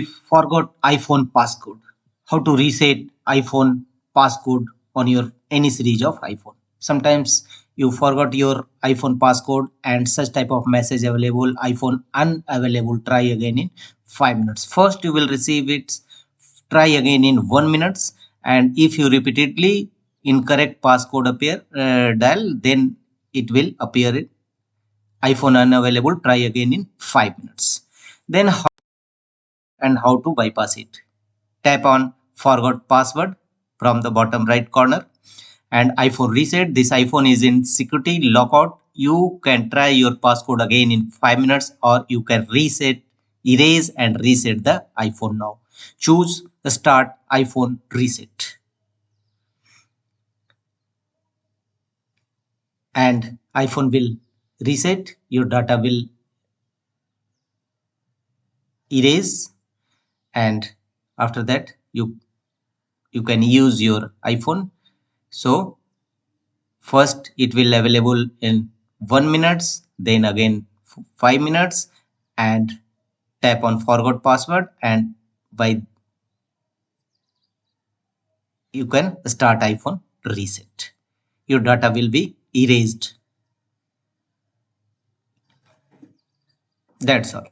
Forgot iPhone passcode. How to reset iPhone passcode on your any series of iPhone. Sometimes you forgot your iPhone passcode and such type of message available, iPhone unavailable, try again in 5 minutes. First you will receive it, try again in 1 minutes, and if you repeatedly incorrect passcode appear dial, then it will appear in iPhone unavailable, try again in 5 minutes. Then how to bypass it. Tap on forgot password from the bottom right corner and iPhone reset. This iPhone is in security lockout. You can try your passcode again in 5 minutes, or you can reset, erase and reset the iPhone now. Choose the start iPhone reset and iPhone will reset. Your data will erase, and after that you can use your iPhone. So first it will available in 1 minutes, then again 5 minutes, and tap on forgot password, and by you can start iPhone reset. Your data will be erased. That's all.